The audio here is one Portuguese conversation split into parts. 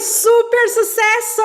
Super sucesso!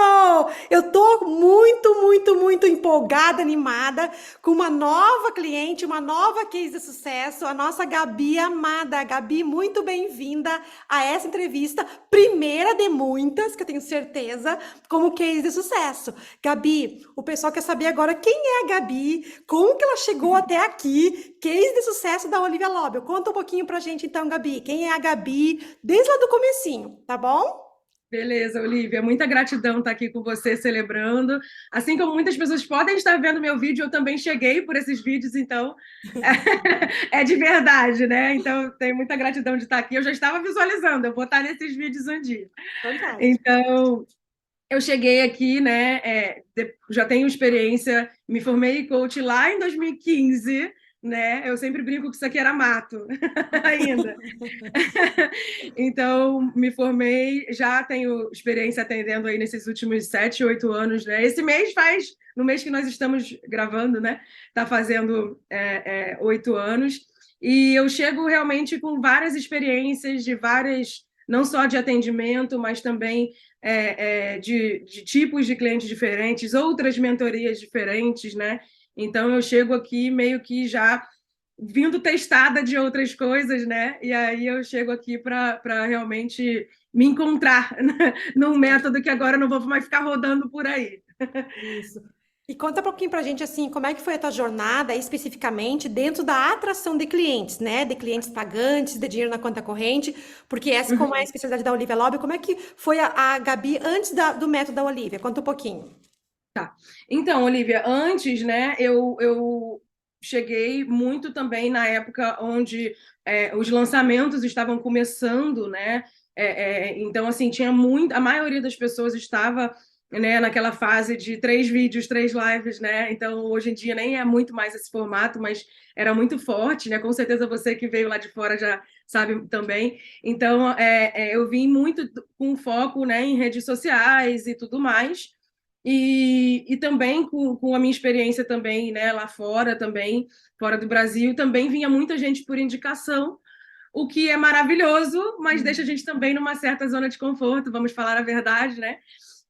Eu tô muito empolgada, animada com uma nova cliente, uma nova case de sucesso, a nossa Gabi amada. Gabi, muito bem-vinda a essa entrevista, primeira de muitas, que eu tenho certeza, como case de sucesso. Gabi, o pessoal quer saber agora quem é a Gabi, como que ela chegou até aqui, case de sucesso da Olivia Lobel. Conta um pouquinho pra gente então, Gabi, quem é a Gabi desde lá do comecinho, tá bom? Beleza, Olivia. Muita gratidão estar aqui com você celebrando. Assim como muitas pessoas podem estar vendo meu vídeo, eu também cheguei por esses vídeos, então é de verdade, né? Então tenho muita gratidão de estar aqui. Eu já estava visualizando, eu vou estar nesses vídeos um dia. Fantástico. Então, eu cheguei aqui, né? Já tenho experiência, me formei em coach lá em 2015, né? Eu sempre brinco que isso aqui era mato ainda. Então, me formei, já tenho experiência atendendo aí nesses últimos 7, 8 anos, né? Esse mês faz, no mês que nós estamos gravando, né? Tá fazendo 8 anos. E eu chego realmente com várias experiências de várias, não só de atendimento, mas também de tipos de clientes diferentes, outras mentorias diferentes, né? Então, eu chego aqui meio que já vindo testada de outras coisas, né? E aí eu chego aqui para realmente me encontrar num método que agora eu não vou mais ficar rodando por aí. Isso. E conta um pouquinho pra gente assim, como é que foi a tua jornada especificamente dentro da atração de clientes, né? De clientes pagantes, de dinheiro na conta corrente, porque essa como é a especialidade da Olivia Lobby, como é que foi a Gabi antes do método da Olivia? Conta um pouquinho. Tá. Então, Olivia, antes, né, eu cheguei muito também na época onde os lançamentos estavam começando, né? Então, assim, tinha muito, a maioria das pessoas estava, né, naquela fase de 3 vídeos, 3 lives, né? Então, hoje em dia nem é muito mais esse formato, mas era muito forte, né? Com certeza você que veio lá de fora já sabe também. Então, eu vim muito com foco, né, em redes sociais e tudo mais. E também com a minha experiência também, né, lá fora também, fora do Brasil, também vinha muita gente por indicação, o que é maravilhoso, mas deixa a gente também numa certa zona de conforto, vamos falar a verdade, né?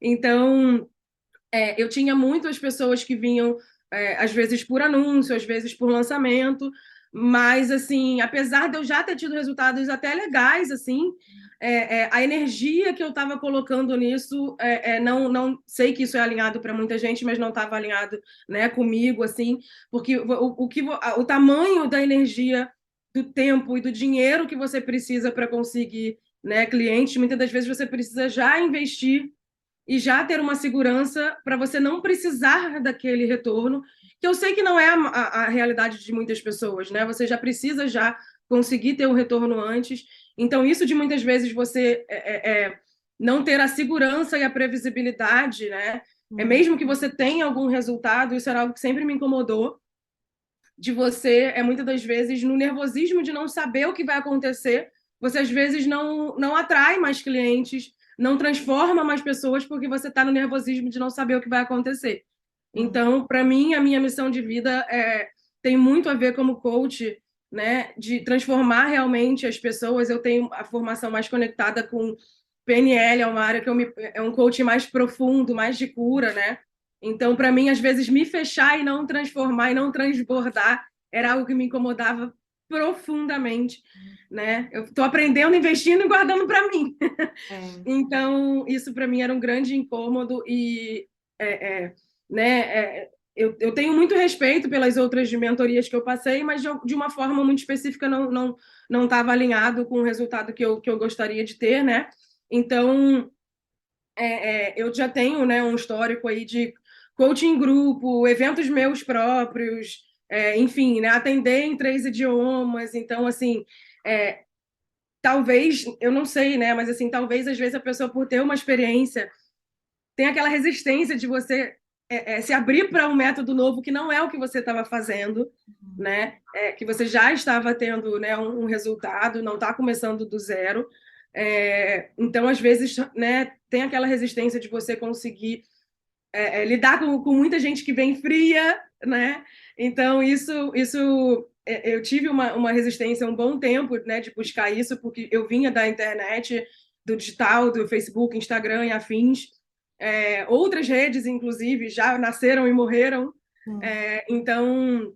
Então, eu tinha muitas pessoas que vinham, às vezes por anúncio, às vezes por lançamento, mas, assim, apesar de eu já ter tido resultados até legais, assim, a energia que eu estava colocando nisso, não sei que isso é alinhado para muita gente, mas não estava alinhado, né, comigo, assim, porque o tamanho da energia, do tempo e do dinheiro que você precisa para conseguir, né, clientes, muitas das vezes você precisa já investir e já ter uma segurança para você não precisar daquele retorno, que eu sei que não é a realidade de muitas pessoas, né? Você já precisa já conseguir ter um retorno antes. Então, isso de muitas vezes você não ter a segurança e a previsibilidade, né? Mesmo que você tenha algum resultado, isso era algo que sempre me incomodou, de você, muitas das vezes, no nervosismo de não saber o que vai acontecer, você às vezes não atrai mais clientes, não transforma mais pessoas porque você está no nervosismo de não saber o que vai acontecer. Então, para mim, a minha missão de vida tem muito a ver como coach, né, de transformar realmente as pessoas. Eu tenho a formação mais conectada com PNL, é uma área que é um coach mais profundo, mais de cura, né? Então, para mim, às vezes, me fechar e não transformar e não transbordar era algo que me incomodava profundamente, né? Eu estou aprendendo, investindo e guardando para mim. É. Então, isso para mim era um grande incômodo e, né? Eu tenho muito respeito pelas outras mentorias que eu passei, mas de uma forma muito específica não estava alinhado com o resultado que eu gostaria de ter, né? Então, eu já tenho, né, um histórico aí de coaching em grupo, eventos meus próprios, enfim, né, atender em 3 idiomas. Então, assim, talvez, eu não sei, né, mas assim, talvez às vezes a pessoa, por ter uma experiência, tem aquela resistência de você se abrir para um método novo que não é o que você estava fazendo, né? Que você já estava tendo, né, um resultado, não está começando do zero. Então, às vezes, né, tem aquela resistência de você conseguir lidar com muita gente que vem fria, né? Então, isso eu tive uma resistência um bom tempo, né, de buscar isso, porque eu vinha da internet, do digital, do Facebook, Instagram e afins. Outras redes, inclusive, já nasceram e morreram. Então,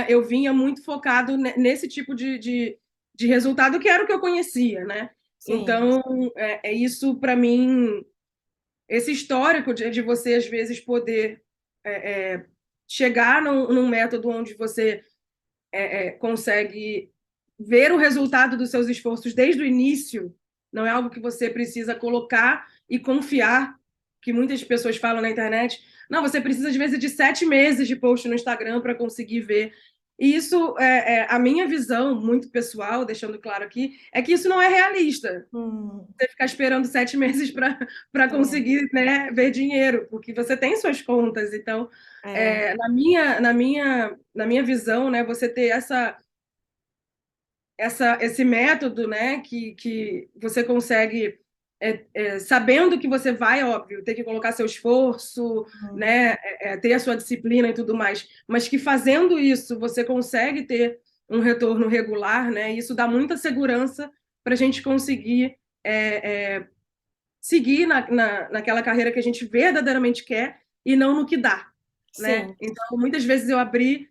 eu vinha muito focado nesse tipo de resultado, que era o que eu conhecia, né? Sim. Então, isso para mim, esse histórico de você, às vezes, poder chegar num método onde você consegue ver o resultado dos seus esforços desde o início, não é algo que você precisa colocar e confiar, que muitas pessoas falam na internet. Não, você precisa, às vezes, de 7 meses de post no Instagram para conseguir ver. E isso, a minha visão, muito pessoal, deixando claro aqui, é que isso não é realista. Hum, Você ficar esperando 7 meses para é, conseguir, né, ver dinheiro, porque você tem suas contas. Então, é, na minha visão, né, você ter esse método, né, que você consegue, sabendo que você vai, óbvio, ter que colocar seu esforço, hum, né, ter a sua disciplina e tudo mais, mas que fazendo isso você consegue ter um retorno regular, né, e isso dá muita segurança para a gente conseguir seguir naquela carreira que a gente verdadeiramente quer e não no que dá, né? sim. Então, muitas vezes eu abri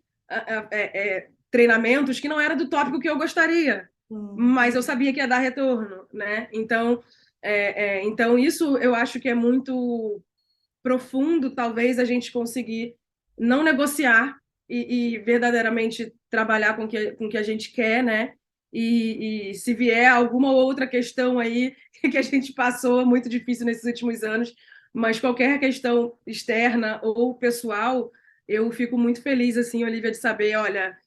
treinamentos que não era do tópico que eu gostaria, Hum, mas eu sabia que ia dar retorno, né? Então isso eu acho que é muito profundo, talvez a gente conseguir não negociar e verdadeiramente trabalhar com o que a gente quer, né? E se vier alguma outra questão aí que a gente passou muito difícil nesses últimos anos, mas qualquer questão externa ou pessoal, eu fico muito feliz, assim, Olivia, de saber, olha,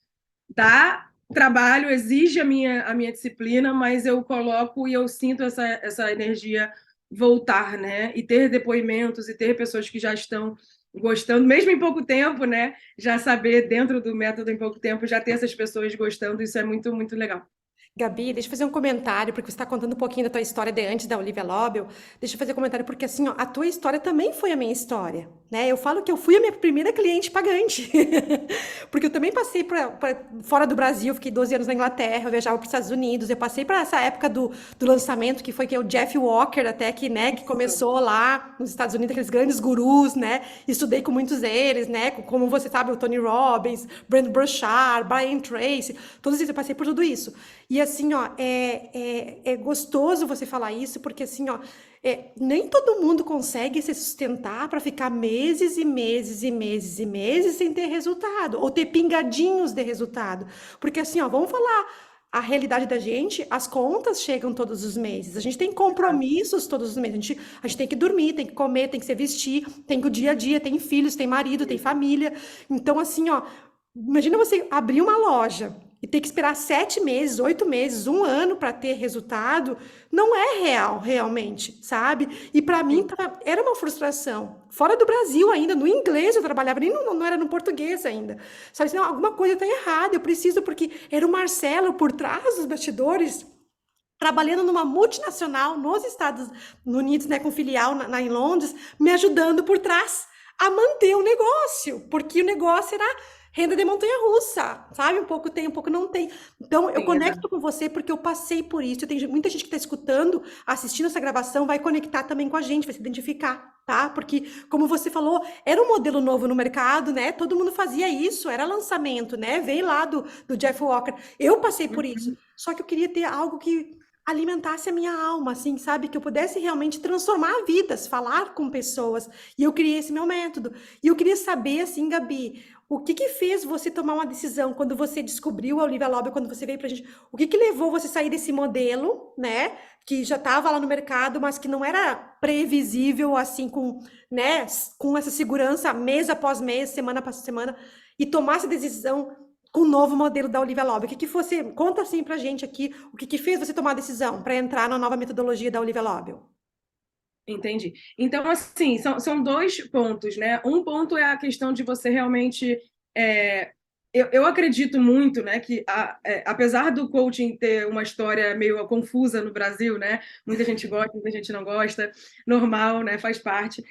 dá trabalho, exige a minha disciplina, mas eu coloco e eu sinto essa energia voltar, né? E ter depoimentos e ter pessoas que já estão gostando, mesmo em pouco tempo, né? Já saber dentro do método em pouco tempo, já ter essas pessoas gostando, isso é muito, muito legal. Gabi, deixa eu fazer um comentário, porque você está contando um pouquinho da tua história de antes da Olivia Lobel. Deixa eu fazer um comentário, porque assim, ó, a tua história também foi a minha história, né? Eu falo que eu fui a minha primeira cliente pagante, porque eu também passei fora do Brasil, fiquei 12 anos na Inglaterra, eu viajava para os Estados Unidos, eu passei para essa época do lançamento, que foi que o Jeff Walker até que, né, que começou lá nos Estados Unidos, aqueles grandes gurus, né? Estudei com muitos deles, né? Como você sabe, o Tony Robbins, Brent Burchard, Brian Tracy, todos eles, eu passei por tudo isso. E assim, ó, é gostoso você falar isso, porque assim, ó, nem todo mundo consegue se sustentar para ficar meses e meses e meses e meses sem ter resultado, ou ter pingadinhos de resultado. Porque assim, ó, vamos falar a realidade da gente, as contas chegam todos os meses, a gente tem compromissos todos os meses, a gente tem que dormir, tem que comer, tem que se vestir, tem que o dia a dia, tem filhos, tem marido, tem família. Então, assim, ó, imagina você abrir uma loja e ter que esperar 7 meses, 8 meses, um ano para ter resultado, não é real, realmente, sabe? E para mim era uma frustração. Fora do Brasil ainda, no inglês eu trabalhava, nem não era no português ainda. Sabe, assim, não, alguma coisa está errada, eu preciso, porque era o Marcelo por trás dos bastidores, trabalhando numa multinacional nos Estados Unidos, né, com filial em Londres, me ajudando por trás a manter o negócio, porque o negócio era renda de montanha-russa, sabe? Um pouco tem, um pouco não tem. Então, eu Sim, conecto com você porque eu passei por isso. Tem muita gente que está escutando, assistindo essa gravação, vai conectar também com a gente, vai se identificar, tá? Porque, como você falou, era um modelo novo no mercado, né? Todo mundo fazia isso, era lançamento, né? Veio lá do Jeff Walker. Eu passei por isso. Só que eu queria ter algo que alimentasse a minha alma, assim, sabe? Que eu pudesse realmente transformar vidas, falar com pessoas. E eu criei esse meu método. E eu queria saber, assim, Gabi, o que que fez você tomar uma decisão quando você descobriu a Olivia Lobby, quando você veio pra gente? O que que levou você a sair desse modelo, né? Que já estava lá no mercado, mas que não era previsível, assim, né, com essa segurança mês após mês, semana após semana, e tomar essa decisão com o novo modelo da Olivia Lobby. O que que você conta assim pra gente aqui, o que que fez você tomar a decisão para entrar na nova metodologia da Olivia Lobby? entendi. Então, assim, são dois pontos, né? Um ponto é a questão de você realmente. Eu acredito muito, né, que apesar do coaching ter uma história meio confusa no Brasil, né? Muita gente gosta, muita gente não gosta, normal, né? Faz parte.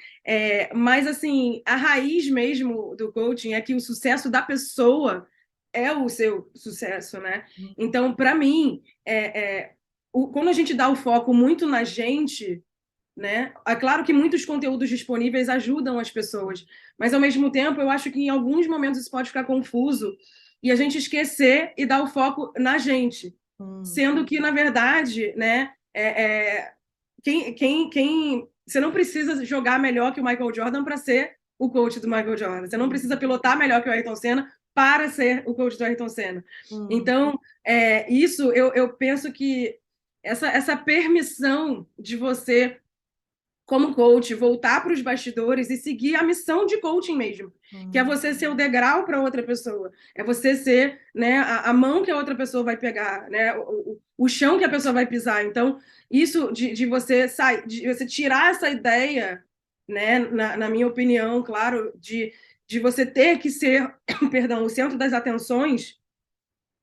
Mas, assim, a raiz mesmo do coaching é que o sucesso da pessoa é o seu sucesso, né? Então, para mim, quando a gente dá o foco muito na gente, né? É claro que muitos conteúdos disponíveis ajudam as pessoas, mas ao mesmo tempo eu acho que em alguns momentos isso pode ficar confuso e a gente esquecer e dar o foco na gente, sendo que, na verdade, né, você não precisa jogar melhor que o Michael Jordan para ser o coach do Michael Jordan. Você não precisa pilotar melhor que o Ayrton Senna para ser o coach do Ayrton Senna. Então, isso eu penso que essa permissão de você, como coach, voltar para os bastidores e seguir a missão de coaching mesmo, que é você ser o degrau para outra pessoa, é você ser, né, a mão que a outra pessoa vai pegar, né, o chão que a pessoa vai pisar. Então, isso de você sair, de você tirar essa ideia, né, na minha opinião, claro, de você ter que ser, perdão, o centro das atenções,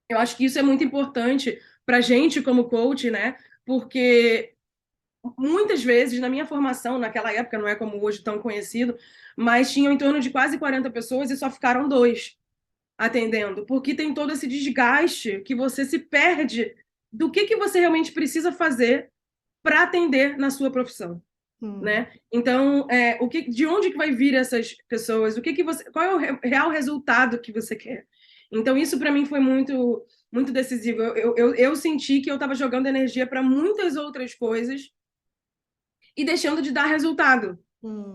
eu acho que isso é muito importante para a gente como coach, né, porque muitas vezes, na minha formação, naquela época, não é como hoje tão conhecido, mas tinham em torno de quase 40 pessoas e só ficaram dois atendendo, porque tem todo esse desgaste que você se perde do que você realmente precisa fazer para atender na sua profissão. Né? Então, de onde que vai vir essas pessoas? Qual é o real resultado que você quer? Então, isso para mim foi muito, muito decisivo. Eu senti que eu estava jogando energia para muitas outras coisas e deixando de dar resultado.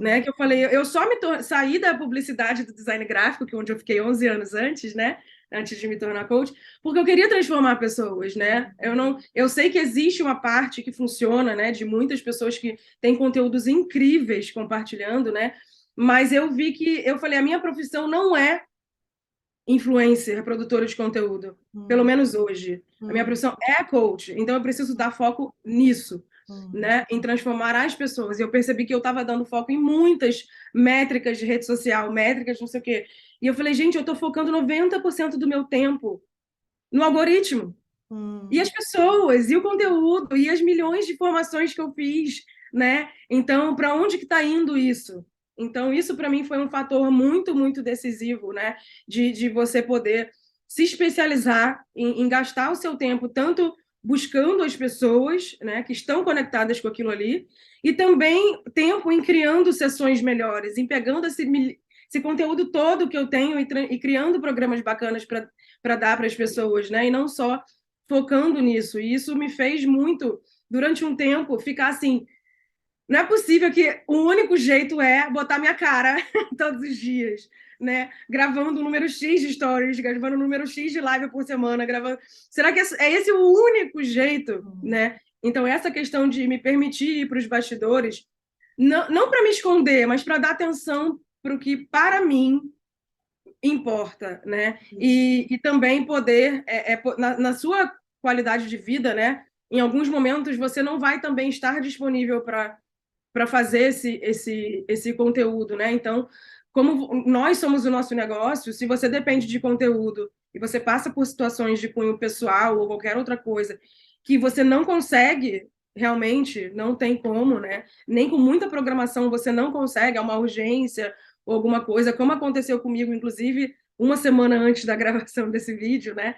Né? Que eu falei, eu só saí da publicidade do design gráfico, que onde eu fiquei 11 anos antes, né? Antes de me tornar coach, porque eu queria transformar pessoas, né? Eu sei que existe uma parte que funciona, né? De muitas pessoas que têm conteúdos incríveis compartilhando, né? Mas eu falei, a minha profissão não é influencer, produtora de conteúdo, pelo menos hoje. A minha profissão é coach, então eu preciso dar foco nisso, né? Em transformar as pessoas. E eu percebi que eu estava dando foco em muitas métricas de rede social, métricas não sei o quê. E eu falei, gente, eu estou focando 90% do meu tempo no algoritmo. E as pessoas, e o conteúdo, e as milhões de formações que eu fiz, né? Então, para onde que está indo isso? Então, isso para mim foi um fator muito, muito decisivo, né? De você poder se especializar em gastar o seu tempo tanto buscando as pessoas, né, que estão conectadas com aquilo ali, e também tempo em criando sessões melhores, em pegando esse conteúdo todo que eu tenho e criando programas bacanas para dar para as pessoas, né? E não só focando nisso. E isso me fez muito, durante um tempo, ficar assim, não é possível que o único jeito é botar minha cara todos os dias, né? Gravando um número X de stories, gravando um número X de live por semana, gravando. Será que é esse o único jeito, né? Então, essa questão de me permitir ir para os bastidores, não para me esconder, mas para dar atenção para o que, para mim, importa, né? E também poder, na sua qualidade de vida, né? Em alguns momentos, você não vai também estar disponível para fazer esse conteúdo, né? Então, como nós somos o nosso negócio, se você depende de conteúdo e você passa por situações de cunho pessoal ou qualquer outra coisa que você não consegue, realmente, não tem como, né? Nem com muita programação você não consegue, é uma urgência ou alguma coisa, como aconteceu comigo, inclusive, uma semana antes da gravação desse vídeo, né?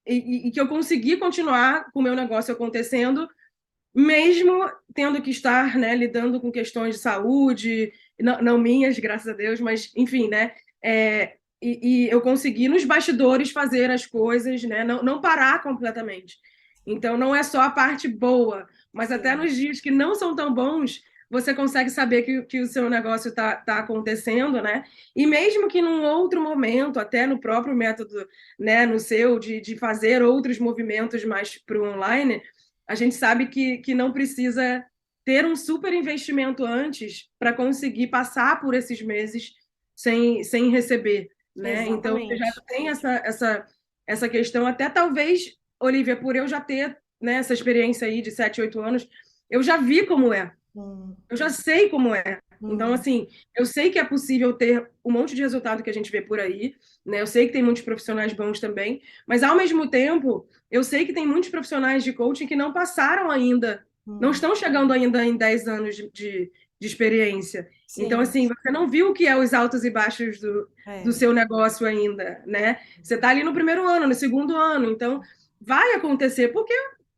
E que eu consegui continuar com o meu negócio acontecendo mesmo tendo que estar, né, lidando com questões de saúde, não minhas, graças a Deus, mas, enfim, né, e eu consegui nos bastidores fazer as coisas, né, não parar completamente. Então, não é só a parte boa, mas até nos dias que não são tão bons, você consegue saber que o seu negócio tá acontecendo, né? E mesmo que num outro momento, até no próprio método, né, no seu, de fazer outros movimentos mais para o online, a gente sabe que não precisa ter um super investimento antes para conseguir passar por esses meses sem receber, né? Exatamente. Então, você já tem essa questão, até talvez, Olivia, por eu já ter, né, essa experiência aí de 7, 8 anos, eu já vi como é. Eu já sei como é. Então, assim, eu sei que é possível ter um monte de resultado que a gente vê por aí, né? Eu sei que tem muitos profissionais bons também, mas, ao mesmo tempo, eu sei que tem muitos profissionais de coaching que não passaram ainda, não estão chegando ainda em 10 anos de experiência. Sim. Então, assim, você não viu o que é os altos e baixos do seu negócio ainda, né? Você está ali no primeiro ano, no segundo ano, então vai acontecer, porque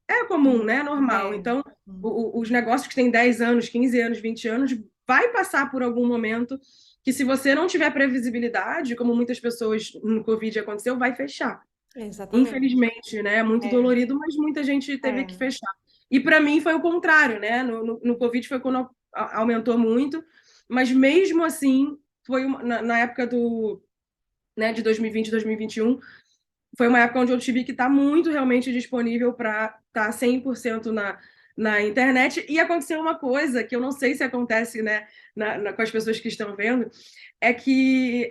é comum, né? Normal. É. Então, os negócios que têm 10 anos, 15 anos, 20 anos, vai passar por algum momento que, se você não tiver previsibilidade, como muitas pessoas no Covid aconteceu, vai fechar. Exatamente. Infelizmente, né? É muito É, dolorido, mas muita gente teve que é. fechar. E para mim foi o contrário, né? No Covid foi quando aumentou muito, mas mesmo assim, foi na época né, de 2020, 2021, foi uma época onde eu tive que estar muito realmente disponível para estar 100% na internet. E aconteceu uma coisa que eu não sei se acontece, né, com as pessoas que estão vendo, é que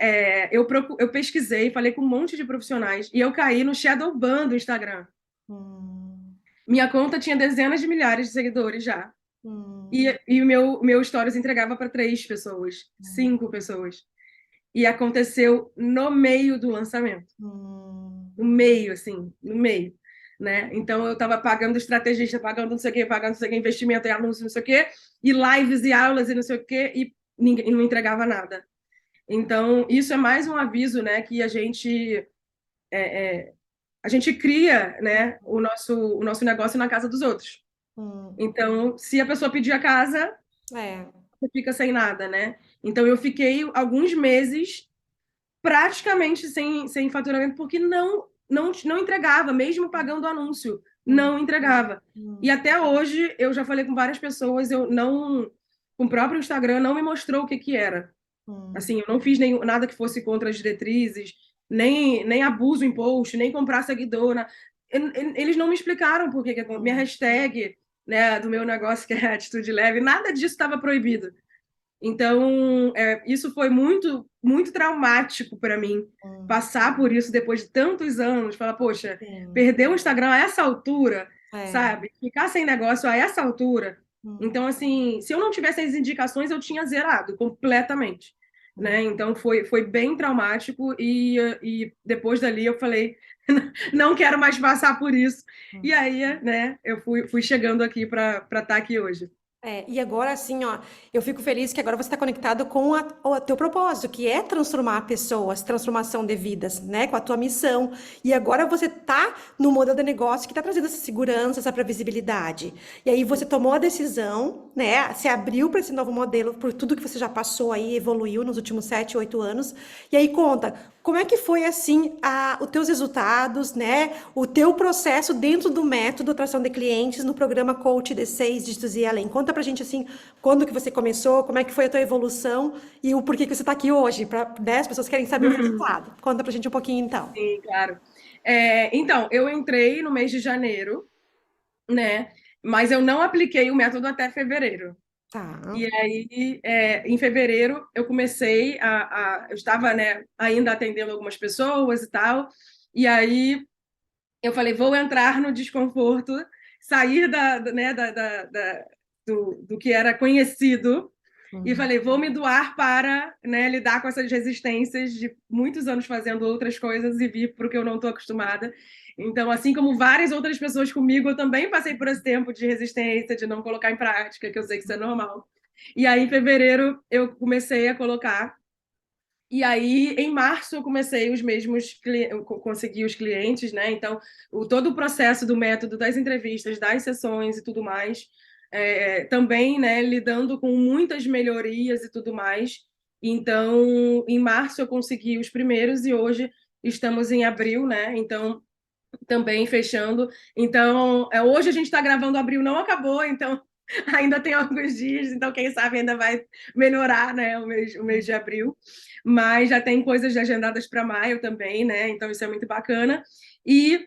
eu pesquisei, falei com um monte de profissionais e eu caí no shadow ban do Instagram. Hum, Minha conta tinha dezenas de milhares de seguidores já. hum, E o meu stories entregava para 3 pessoas, hum, 5 pessoas. E aconteceu no meio do lançamento. hum, No meio, assim, no meio. Né? Então eu estava pagando estrategista, pagando não sei o quê, pagando não sei o quê, investimento e anúncio, não sei o quê, e lives e aulas e não sei o quê, e ninguém não entregava nada. Então, isso é mais um aviso, né, que a gente cria, né, o nosso negócio na casa dos outros. hum. Então, se a pessoa pedir a casa, É. você fica sem nada, né? Então, eu fiquei alguns meses praticamente sem faturamento, porque não entregava, mesmo pagando o anúncio, Hum, não entregava. E hum, até hoje, eu já falei com várias pessoas, eu não, com o próprio Instagram não me mostrou o que que era. hum, Assim, eu não fiz nada que fosse contra as diretrizes, nem abuso em post, nem comprar seguidor. Eles não me explicaram por que minha hum, hashtag, né, do meu negócio, que é Atitude Leve, nada disso estava proibido. Então, isso foi muito, muito traumático para mim, hum. passar por isso depois de tantos anos, falar, poxa, Sim. perder o Instagram a essa altura, É. sabe? Ficar sem negócio a essa altura. Hum, Então, assim, se eu não tivesse as indicações, eu tinha zerado completamente, hum, né? Então, foi bem traumático e depois dali eu falei, não quero mais passar por isso. E hum. aí, né, eu fui chegando aqui para estar aqui hoje. É, e agora, assim, ó, eu fico feliz que agora você está conectado com o teu propósito, que é transformar pessoas, transformação de vidas, né? Com a tua missão. E agora você tá no modelo de negócio que está trazendo essa segurança, essa previsibilidade. E aí você tomou a decisão, né? Se abriu para esse novo modelo, por tudo que você já passou aí, evoluiu nos últimos 7, 8 anos. E aí conta, como é que foi, assim, os teus resultados, né? O teu processo dentro do método atração de clientes no programa Coach D6 Dígitos e Além. Conta pra gente, assim, quando que você começou, como é que foi a tua evolução e o porquê que você tá aqui hoje, para 10 pessoas querem saber o resultado. Conta pra gente um pouquinho, então. Sim, claro. Então, eu entrei no mês de janeiro, né? Mas eu não apliquei o método até fevereiro. Tá. E aí, em fevereiro, eu comecei eu estava, né, ainda atendendo algumas pessoas e tal. E aí, eu falei, vou entrar no desconforto, sair né, do que era conhecido, e Hum, falei, vou me doar para, né, lidar com essas resistências de muitos anos fazendo outras coisas e vir para o que eu não estou acostumada. Então, assim como várias outras pessoas comigo, eu também passei por esse tempo de resistência, de não colocar em prática, que eu sei que isso é normal. E aí, em fevereiro, eu comecei a colocar. E aí, em março, eu comecei os mesmos, consegui os clientes, né? Então, todo o processo do método, das entrevistas, das sessões e tudo mais, também, né, lidando com muitas melhorias e tudo mais. Então, em março, eu consegui os primeiros e hoje estamos em abril, né? Então, também fechando. Então, hoje a gente está gravando, abril não acabou, então ainda tem alguns dias, então quem sabe ainda vai melhorar, né, o mês de abril. Mas já tem coisas agendadas para maio também, né? Então isso é muito bacana. E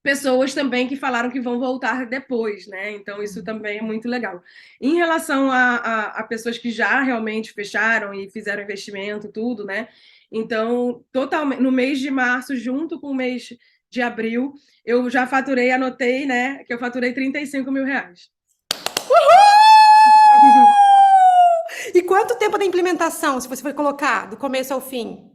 pessoas também que falaram que vão voltar depois, né? Então isso hum. também é muito legal. Em relação a pessoas que já realmente fecharam e fizeram investimento, tudo, né? Então, totalmente, no mês de março, junto com o mês de abril, eu já faturei, anotei, né? Que eu faturei R$ 35.000. E quanto tempo da implementação, se você for colocar, do começo ao fim?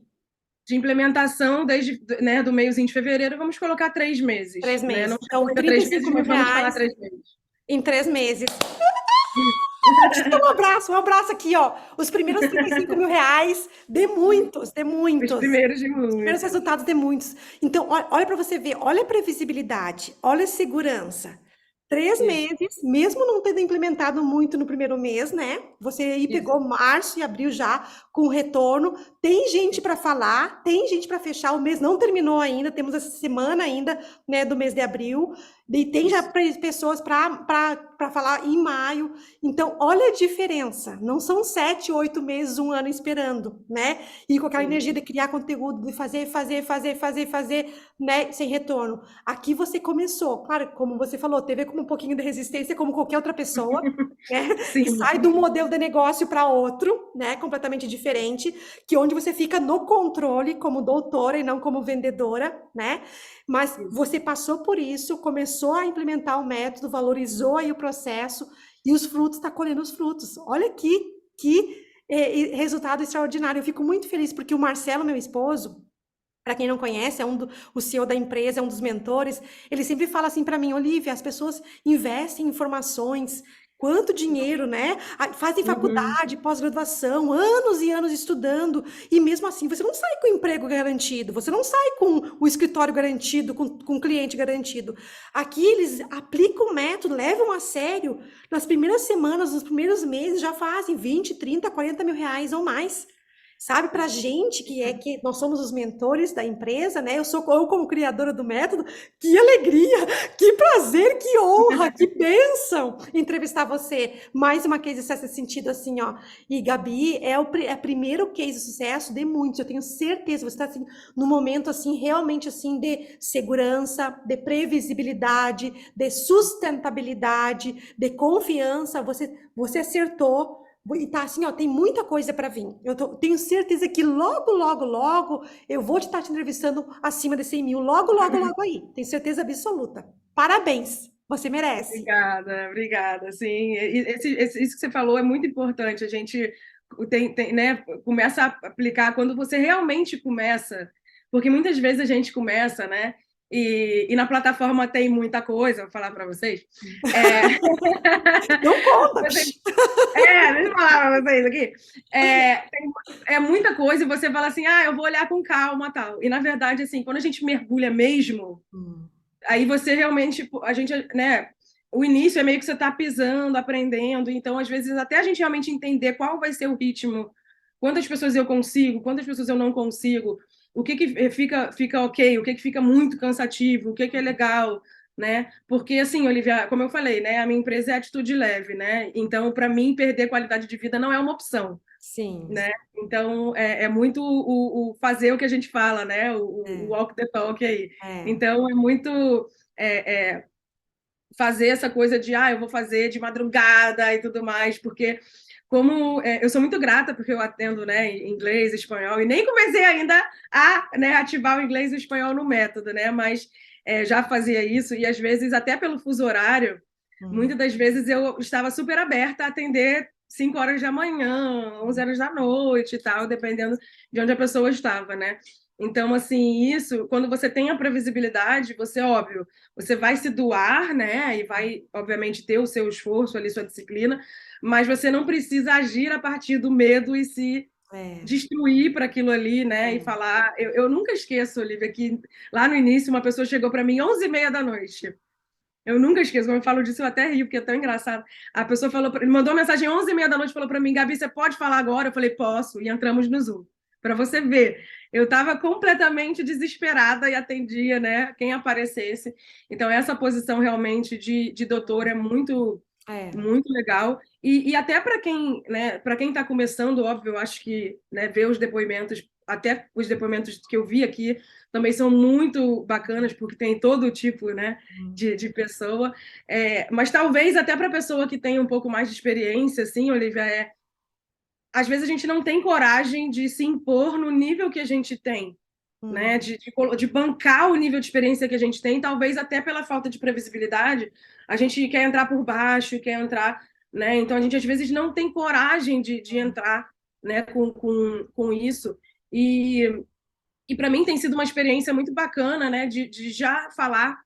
De implementação, desde, né, do meiozinho de fevereiro, vamos colocar 3 meses, três né? Não meses. chegou Então, ainda trinta e 3 meses, cinco mil mas vamos falar reais 3 meses. em 3 meses. Isso. Um abraço aqui, ó. Os primeiros 35 mil reais de muitos, de Os muitos. primeiros de Os primeiros muitos. resultados de muitos. Então, olha para você ver, olha a previsibilidade, olha a segurança. Três Isso. meses, mesmo não tendo implementado muito no primeiro mês, né? Você aí Isso. pegou março e abril já com retorno. Tem gente para falar, tem gente para fechar. O mês não terminou ainda, temos essa semana ainda, né, do mês de abril. E tem já Isso. pessoas para falar em maio. Então, olha a diferença. Não são 7, 8 meses, um ano esperando, né? E com aquela Sim. energia de criar conteúdo, de fazer, né? Sem retorno. Aqui você começou, claro, como você falou, teve como um pouquinho de resistência, como qualquer outra pessoa, né? Que Sim. sai de um modelo de negócio para outro, né? Completamente diferente, que onde você fica no controle como doutora e não como vendedora, né? Mas Isso. você passou por isso, começou a implementar o método, valorizou aí o processo e os frutos, está colhendo os frutos. Olha aqui, que resultado extraordinário. Eu fico muito feliz porque o Marcelo, meu esposo, para quem não conhece, o CEO da empresa, é um dos mentores. Ele sempre fala assim para mim, Olivia, as pessoas investem em informações, quanto dinheiro, né? Fazem Uhum. faculdade, pós-graduação, anos e anos estudando, e mesmo assim você não sai com o emprego garantido, você não sai com o escritório garantido, com o cliente garantido. Aqui eles aplicam o método, levam a sério. Nas primeiras semanas, nos primeiros meses, já fazem 20, 30, 40 mil reais ou mais. Sabe, para gente que nós somos os mentores da empresa, né? Eu como criadora do método, que alegria, que prazer, que honra, que bênção entrevistar você. Mais uma case nesse sentido assim, ó. E Gabi é o primeiro case de sucesso de muitos. Eu tenho certeza, você está assim num momento assim realmente assim de segurança, de previsibilidade, de sustentabilidade, de confiança. Você acertou. E tá assim, ó, tem muita coisa para vir. Tenho certeza que logo, logo, logo eu vou estar te entrevistando acima de 100 mil. Logo, logo, logo aí. Tenho certeza absoluta. Parabéns. Você merece. Obrigada, obrigada. Sim, isso que você falou é muito importante. A gente né, começa a aplicar quando você realmente começa, porque muitas vezes a gente começa, né? E na plataforma tem muita coisa, vou falar para vocês. É, Não conta. deixa eu falar para vocês aqui. É muita coisa e você fala assim, eu vou olhar com calma tal. E na verdade, assim, quando a gente mergulha mesmo, aí você realmente, a gente, né? O início é meio que você está pisando, aprendendo, então às vezes até a gente realmente entender qual vai ser o ritmo, quantas pessoas eu consigo, quantas pessoas eu não consigo, o que fica ok, o que fica muito cansativo, o que é legal, né? Porque assim, Olivia, como eu falei, né? A minha empresa é atitude leve, né? Então, para mim, perder qualidade de vida não é uma opção, Sim. né? Então, é muito o fazer o que a gente fala, né? O É, walk the talk aí. é, Então, é muito fazer essa coisa de, eu vou fazer de madrugada e tudo mais, porque como eu sou muito grata porque eu atendo, né, inglês, espanhol, e nem comecei ainda a, né, ativar o inglês e o espanhol no método, né? Mas já fazia isso, e às vezes, até pelo fuso horário, muitas das vezes eu estava super aberta a atender 5 horas da manhã, 11 horas da noite e tal, dependendo de onde a pessoa estava, né? Então, assim, isso, quando você tem a previsibilidade, você, óbvio, você vai se doar, né? E vai, obviamente, ter o seu esforço ali, sua disciplina, mas você não precisa agir a partir do medo e se é, destruir para aquilo ali, né? E é. falar. Eu nunca esqueço, Olivia, que lá no início uma pessoa chegou para mim 11h30 da noite. Eu nunca esqueço, quando eu falo disso eu até rio, porque é tão engraçado. A pessoa falou, ele mandou uma mensagem 11h30 da noite, falou para mim, Gabi, você pode falar agora? Eu falei, posso, e entramos no Zoom. Para você ver, eu estava completamente desesperada e atendia, né, quem aparecesse. Então, essa posição realmente de doutor é muito, É. muito legal. E até para quem, né, para quem está começando, óbvio, eu acho que, né, ver os depoimentos, até os depoimentos que eu vi aqui, também são muito bacanas, porque tem todo tipo, né, de pessoa. Mas talvez até para a pessoa que tem um pouco mais de experiência, assim, Olivia, às vezes a gente não tem coragem de se impor no nível que a gente tem, né? De bancar o nível de experiência que a gente tem, talvez até pela falta de previsibilidade, a gente quer entrar por baixo, quer entrar, né? Então a gente às vezes não tem coragem de entrar, né, com isso. E para mim tem sido uma experiência muito bacana, né, de já falar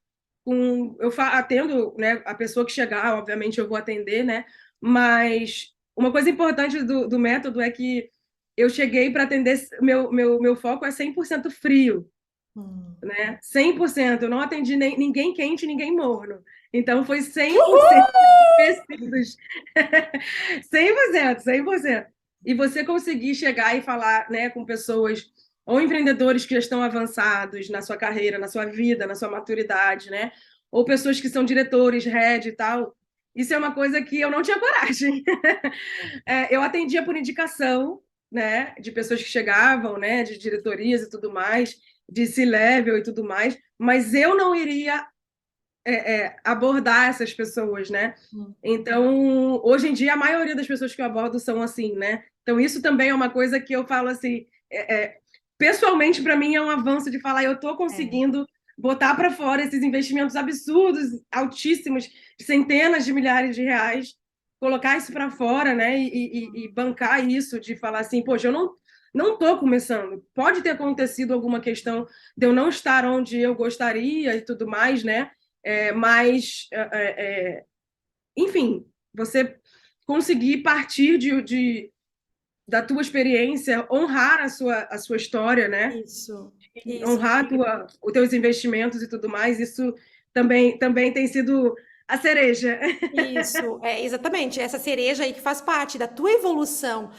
com. Atendo, né, a pessoa que chegar, obviamente eu vou atender, né, mas uma coisa importante do método é que eu cheguei para atender, meu foco é 100% frio. né? 100%. Eu não atendi ninguém quente, ninguém morno. Então, foi 100% Uhul! aquecidos. 100%, 100%. E você conseguir chegar e falar, né, com pessoas ou empreendedores que já estão avançados na sua carreira, na sua vida, na sua maturidade, né? Ou pessoas que são diretores, head e tal. Isso é uma coisa que eu não tinha coragem. Eu atendia por indicação, né, de pessoas que chegavam, né, de diretorias e tudo mais, de C-level e tudo mais, mas eu não iria abordar essas pessoas, né? Então, hoje em dia, a maioria das pessoas que eu abordo são assim, né? Então, isso também é uma coisa que eu falo assim, pessoalmente, para mim, é um avanço de falar, eu estou É, conseguindo botar para fora esses investimentos absurdos, altíssimos, de centenas de milhares de reais, colocar isso para fora, né? E bancar isso, de falar assim, poxa, eu não estou começando. Pode ter acontecido alguma questão de eu não estar onde eu gostaria e tudo mais, né? Mas, enfim, você conseguir partir da tua experiência, honrar a sua história, né? isso, isso. Honrar os teus investimentos e tudo mais, isso também tem sido a cereja. Isso, é exatamente essa cereja aí que faz parte da tua evolução.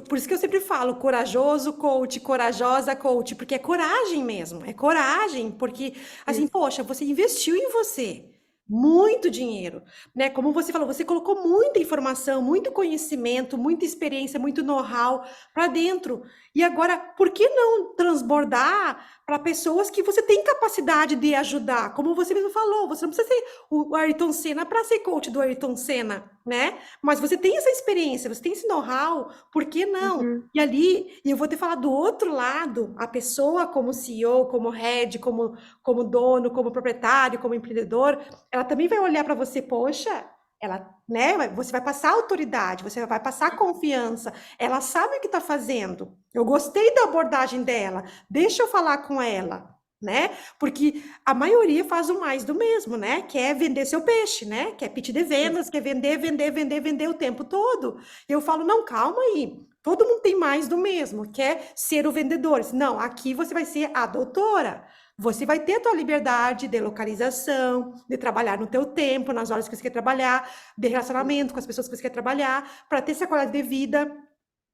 Por isso que eu sempre falo corajoso coach, corajosa coach, porque é coragem mesmo, é coragem, porque assim, Isso. poxa, você investiu em você. Muito dinheiro, né? Como você falou, você colocou muita informação, muito conhecimento, muita experiência, muito know-how para dentro. E agora, por que não transbordar para pessoas que você tem capacidade de ajudar? Como você mesmo falou, você não precisa ser o Ayrton Senna para ser coach do Ayrton Senna, né? Mas você tem essa experiência, você tem esse know-how, por que não? Uhum. E eu vou te falar do outro lado, a pessoa como CEO, como head, como dono, como proprietário, como empreendedor, ela também vai olhar para você, poxa, ela, né? Você vai passar autoridade, você vai passar confiança, ela sabe o que está fazendo. Eu gostei da abordagem dela, deixa eu falar com ela, né? Porque a maioria faz o mais do mesmo, né? Quer vender seu peixe, né? Quer pitch de vendas, quer vender, vender, vender, vender o tempo todo. Eu falo, não, calma aí. Todo mundo tem mais do mesmo, quer ser o vendedor. Não, aqui você vai ser a doutora. Você vai ter a tua liberdade de localização, de trabalhar no teu tempo, nas horas que você quer trabalhar, de relacionamento com as pessoas que você quer trabalhar, para ter essa qualidade de vida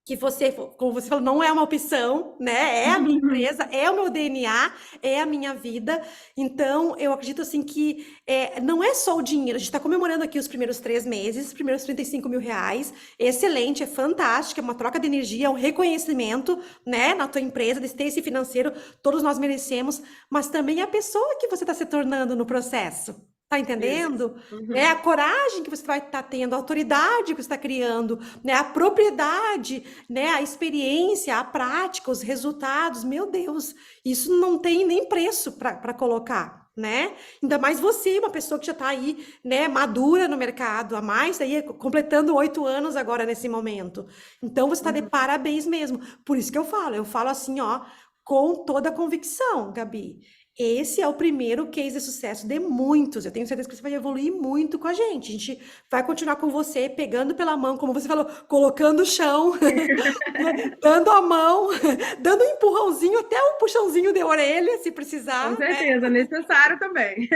que você, como você falou, não é uma opção, né? É a minha empresa, é o meu DNA, é a minha vida. Então, eu acredito assim que não é só o dinheiro. A gente está comemorando aqui os primeiros 3 meses, os primeiros R$ 35 mil. Excelente, é fantástico, é uma troca de energia, é um reconhecimento, né, na tua empresa, de ter esse financeiro, todos nós merecemos, mas também a pessoa que você está se tornando no processo. Tá Isso. entendendo? Né? A Uhum. coragem que você vai estar tendo, a autoridade que você está criando, né? A propriedade, né? A experiência, a prática, os resultados. Meu Deus, isso não tem nem preço para colocar, né? Ainda mais você, uma pessoa que já está aí, né? Madura no mercado, a mais, aí completando 8 anos agora nesse momento. Então você está de Uhum. parabéns mesmo. Por isso que eu falo assim, ó, com toda a convicção, Gabi. Esse é o primeiro case de sucesso de muitos. Eu tenho certeza que você vai evoluir muito com a gente. A gente vai continuar com você, pegando pela mão, como você falou, colocando o chão, dando a mão, dando um empurrãozinho, até um puxãozinho de orelha, se Com precisar, né? certeza, necessário também.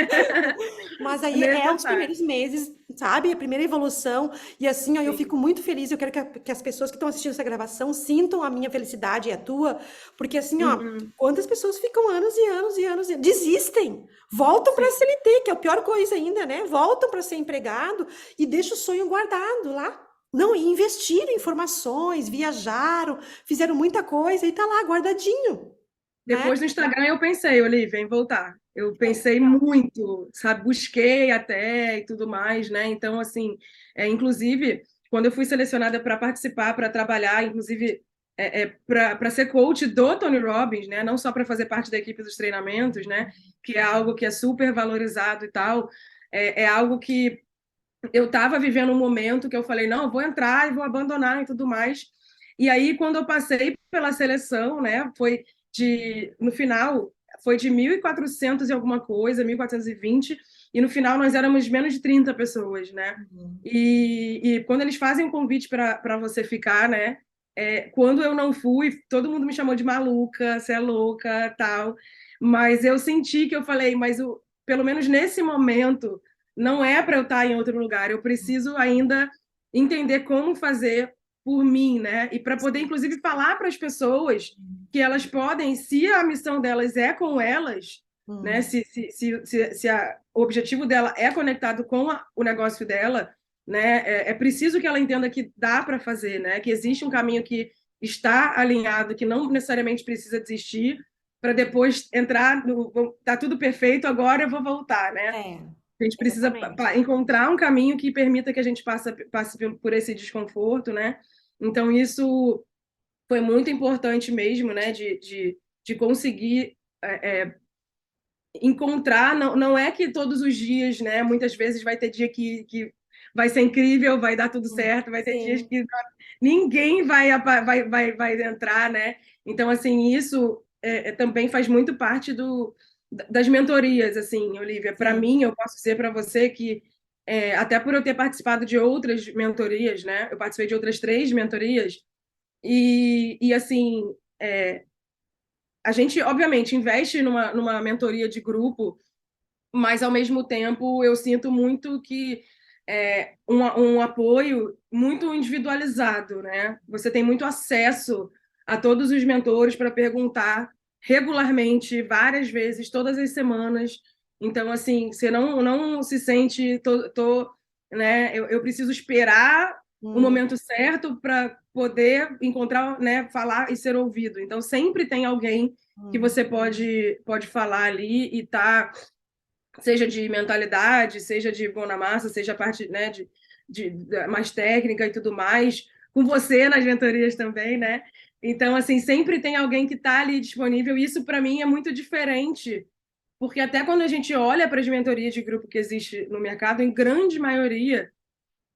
Mas aí é os Necessário. primeiros meses, sabe? A primeira evolução. E assim, ó, eu Sim. fico muito feliz. Eu quero que as pessoas que estão assistindo essa gravação sintam a minha felicidade e a tua. Porque assim, ó, Uhum. quantas pessoas ficam anos e anos e anos e desistem, voltam para a Sim. CLT, que é a pior coisa ainda, né? Voltam para ser empregado e deixam o sonho guardado lá. Não, e investiram em formações, viajaram, fizeram muita coisa e tá lá guardadinho, né? Depois do Instagram eu pensei, Olivia, em voltar. Eu pensei muito, sabe? Busquei até e tudo mais, né? Então, assim, inclusive, quando eu fui selecionada para participar, para trabalhar, inclusive para ser coach do Tony Robbins, né? Não só para fazer parte da equipe dos treinamentos, né? Que é algo que é super valorizado e tal. É algo que eu estava vivendo um momento que eu falei, não, vou entrar e vou abandonar e tudo mais. E aí, quando eu passei pela seleção, né, no final, foi de 1.400 e alguma coisa, 1.420, e no final nós éramos menos de 30 pessoas, né? E quando eles fazem um convite para você ficar, né, quando eu não fui, todo mundo me chamou de maluca, você é louca, tal. Mas eu senti que eu falei, pelo menos nesse momento, não é para eu estar em outro lugar. Eu preciso ainda entender como fazer por mim, né? E para poder, inclusive, falar para as pessoas que elas podem, se a missão delas é com elas, né? Se o objetivo dela é conectado com o negócio dela, né? É preciso que ela entenda que dá para fazer, né? Que existe um caminho que está alinhado, que não necessariamente precisa desistir para depois entrar no. Tá tudo perfeito, agora eu vou voltar, né? É, A gente precisa exatamente. encontrar um caminho que permita que a gente passe por esse desconforto, né? Então, isso foi muito importante mesmo, né? De conseguir encontrar. Não, não é que todos os dias, né? Muitas vezes vai ter dia que vai ser incrível, vai dar tudo certo, vai ter dias Sim, que ninguém vai entrar, né? Então, assim, isso também faz muito parte das mentorias, assim, Olivia. Para sim. mim, eu posso dizer para você que, até por eu ter participado de outras mentorias, né? Eu participei de outras 3 mentorias, e assim, a gente, obviamente, investe numa mentoria de grupo, mas ao mesmo tempo eu sinto muito que um apoio muito individualizado, né? Você tem muito acesso a todos os mentores para perguntar regularmente, várias vezes, todas as semanas. Então, assim, você não se sente, né? Eu preciso esperar o Hum, momento certo para poder encontrar, né? Falar e ser ouvido. Então, sempre tem alguém que hum. você pode falar ali e tá, seja de mentalidade, seja de mão na massa, seja a parte, né, mais técnica e tudo mais, com você nas mentorias também, né? Então, assim, sempre tem alguém que está ali disponível, e isso para mim é muito diferente, porque até quando a gente olha para as mentorias de grupo que existe no mercado, em grande maioria,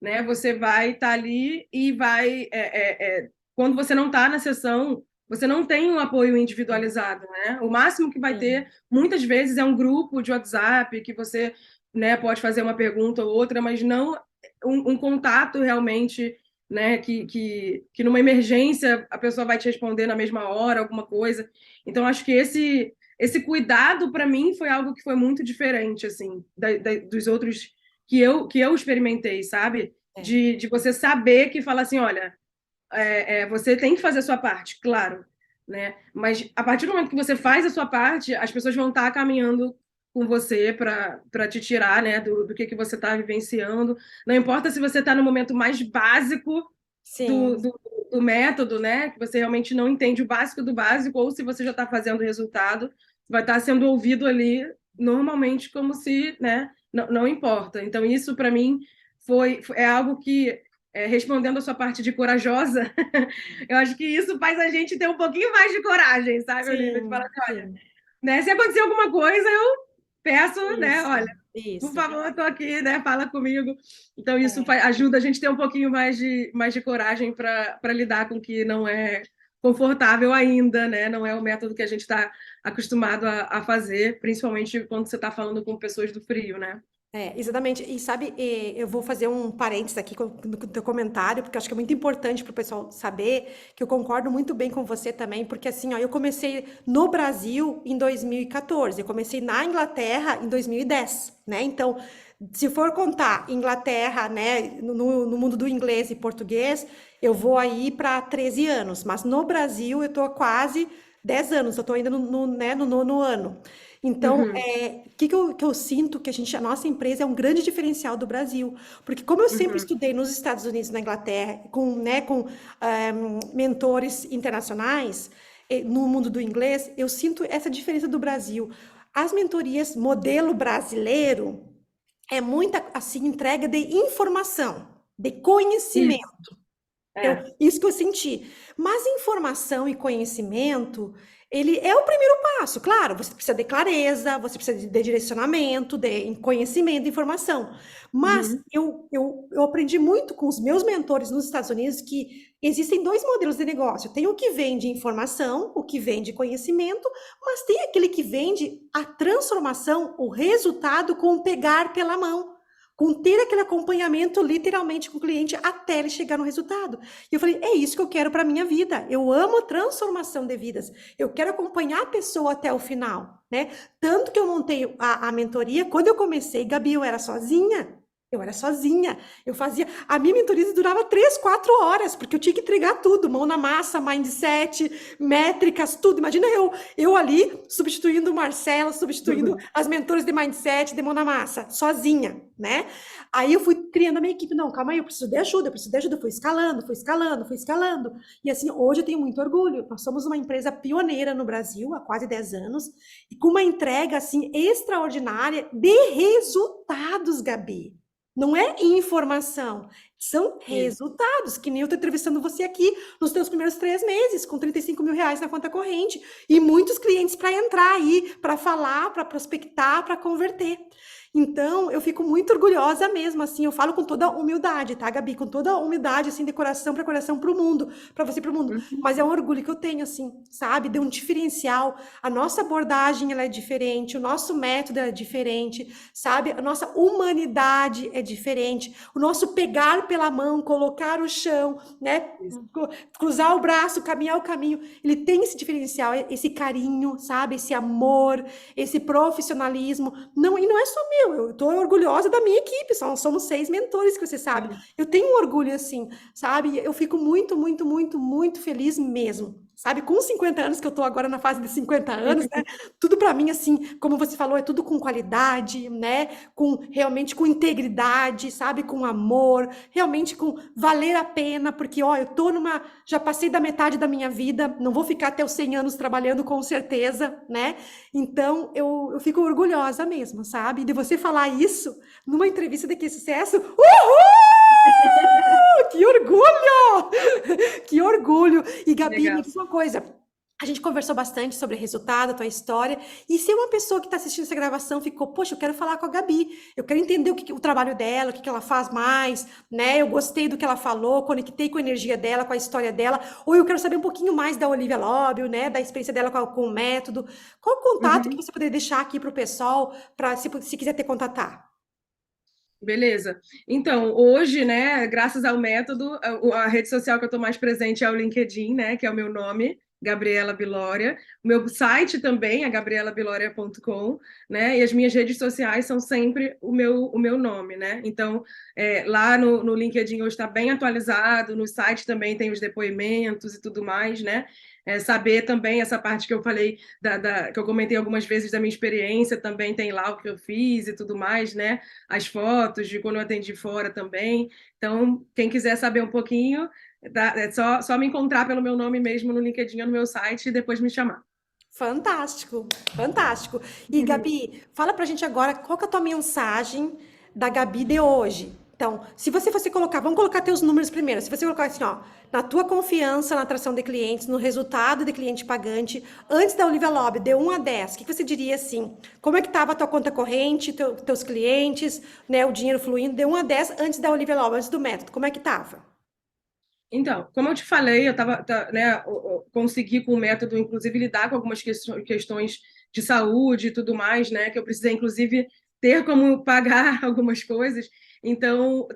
né, você vai estar ali e quando você não está na sessão, você não tem um apoio individualizado, né? O máximo que vai Sim. ter, muitas vezes, é um grupo de WhatsApp que você, né, pode fazer uma pergunta ou outra, mas não um contato realmente, né, que numa emergência a pessoa vai te responder na mesma hora, alguma coisa. Então, acho que esse cuidado, para mim, foi algo que foi muito diferente, assim, dos outros que eu experimentei, sabe? É. De você saber que fala assim, olha, você tem que fazer a sua parte, claro, né? Mas a partir do momento que você faz a sua parte, as pessoas vão estar caminhando com você para te tirar, né, do que você está vivenciando. Não importa se você está no momento mais básico do, Sim. do, do método, né, que você realmente não entende o básico do básico, ou se você já está fazendo o resultado, vai estar sendo ouvido ali normalmente como se, né, não importa. Então, isso para mim é algo que, respondendo a sua parte de corajosa, eu acho que isso faz a gente ter um pouquinho mais de coragem, sabe, Olivia? De falar Sim, assim, olha, sim. né, se acontecer alguma coisa, eu peço, né, Isso, olha, por isso. favor, estou aqui, né, fala comigo. Então, isso É. ajuda a gente a ter um pouquinho mais de coragem para lidar com o que não é confortável ainda, né? Não é o método que a gente está acostumado a fazer, principalmente quando você está falando com pessoas do frio, né? É, exatamente. E sabe, eu vou fazer um parênteses aqui no teu comentário, porque eu acho que é muito importante para o pessoal saber que eu concordo muito bem com você também, porque assim, ó, eu comecei no Brasil em 2014, eu comecei na Inglaterra em 2010, né? Então, se for contar Inglaterra, né, no mundo do inglês e português, eu vou aí para 13 anos, mas no Brasil eu tô há quase 10 anos, eu tô ainda né, no nono ano. Então, Uhum, que eu sinto que a nossa empresa é um grande diferencial do Brasil, porque como eu sempre uhum, estudei nos Estados Unidos, na Inglaterra, com mentores internacionais, no mundo do inglês, eu sinto essa diferença do Brasil. As mentorias modelo brasileiro é muita assim entrega de informação, de isso, conhecimento. é. Isso que eu senti. Mas informação e conhecimento, ele é o primeiro passo. Claro, você precisa de clareza, você precisa de direcionamento, de conhecimento, de informação. Mas Uhum, eu aprendi muito com os meus mentores nos Estados Unidos que existem dois modelos de negócio. Tem o que vende informação, o que vende conhecimento, mas tem aquele que vende a transformação, o resultado com o pegar pela mão. com ter aquele acompanhamento literalmente com o cliente até ele chegar no resultado. E eu falei, é isso que eu quero para minha vida. Eu amo a transformação de vidas. Eu quero acompanhar a pessoa até o final, né? Tanto que eu montei a mentoria, quando eu comecei, Gabi, eu era sozinha. Eu era sozinha, eu fazia. A minha mentoria durava 3, 4 horas, porque eu tinha que entregar tudo: mão na massa, mindset, métricas, tudo. Imagina eu ali substituindo o Marcelo, substituindo as mentoras de mindset, de mão na massa, sozinha, né? Aí eu fui criando a minha equipe. Não, calma aí, eu preciso de ajuda, eu preciso de ajuda. Eu fui escalando, fui escalando, fui escalando. E assim, hoje eu tenho muito orgulho. Nós somos uma empresa pioneira no Brasil há quase 10 anos e com uma entrega assim extraordinária de resultados, Gabi. Não é informação, são Isso. resultados, que nem eu estou entrevistando você aqui nos teus primeiros 3 meses, com R$ 35 mil na conta corrente, e muitos clientes para entrar aí, para falar, para prospectar, para converter. Então, eu fico muito orgulhosa mesmo, assim, eu falo com toda humildade, tá, Gabi? Com toda humildade, assim, de coração para coração para o mundo, para você para o mundo. Uhum. Mas é um orgulho que eu tenho, assim, sabe? De um diferencial. A nossa abordagem, ela é diferente, o nosso método é diferente, sabe? A nossa humanidade é diferente, o nosso pegar pela mão, colocar o chão, né? Isso. Cruzar o braço, caminhar o caminho, ele tem esse diferencial, esse carinho, sabe? Esse amor, esse profissionalismo. Não, e não é só meu, eu tô orgulhosa da minha equipe, somos 6 mentores, que você sabe. Sim. Eu tenho um orgulho assim, sabe? Eu fico muito, muito, muito, muito feliz mesmo. Sabe, com 50 anos, que eu tô agora na fase de 50 anos, né? Tudo para mim, assim, como você falou, é tudo com qualidade, né? Com realmente com integridade, sabe? Com amor, realmente com valer a pena, porque, ó, eu tô numa. Já passei da metade da minha vida, não vou ficar até os 100 anos trabalhando com certeza, né? Então, eu fico orgulhosa mesmo, sabe? De você falar isso numa entrevista de Que Sucesso. Uhul! Que orgulho! Que orgulho! E Gabi, me Legal. diz uma coisa. A gente conversou bastante sobre resultado, a tua história. E se uma pessoa que está assistindo essa gravação ficou, poxa, eu quero falar com a Gabi, eu quero entender o trabalho dela, o que ela faz mais, né? Eu gostei do que ela falou, conectei com a energia dela, com a história dela, ou eu quero saber um pouquinho mais da Olivia Lobel, né? Da experiência dela com o método. Qual o contato que Uhum. você poderia deixar aqui para o pessoal, para se quiser te contatar? Beleza. Então, hoje, né, graças ao método, a rede social que eu estou mais presente é o LinkedIn, né, que é o meu nome, Gabriela Bilória. O meu site também é gabrielabiloria.com, né, e as minhas redes sociais são sempre o meu nome, né. Então, lá no LinkedIn hoje está bem atualizado, no site também tem os depoimentos e tudo mais, né. Saber também essa parte que eu falei, que eu comentei algumas vezes da minha experiência, também tem lá o que eu fiz e tudo mais, né? As fotos de quando eu atendi fora também. Então, quem quiser saber um pouquinho, é só me encontrar pelo meu nome mesmo no LinkedIn ou no meu site e depois me chamar. Fantástico, fantástico. E Gabi, fala pra gente agora qual que é a tua mensagem da Gabi de hoje. Então, se você fosse colocar, vamos colocar teus números primeiro. Se você colocar assim, ó, na tua confiança na atração de clientes, no resultado de cliente pagante, antes da Olivia Lobby, de 1 a 10, o que você diria assim? Como é que estava a tua conta corrente, teus clientes, né, o dinheiro fluindo, de 1 a 10 antes da Olivia Lobby, antes do método, como é que estava? Então, como eu te falei, eu né, consegui com o método, inclusive, lidar com algumas questões de saúde e tudo mais, né, que eu precisei, inclusive, ter como pagar algumas coisas. Então,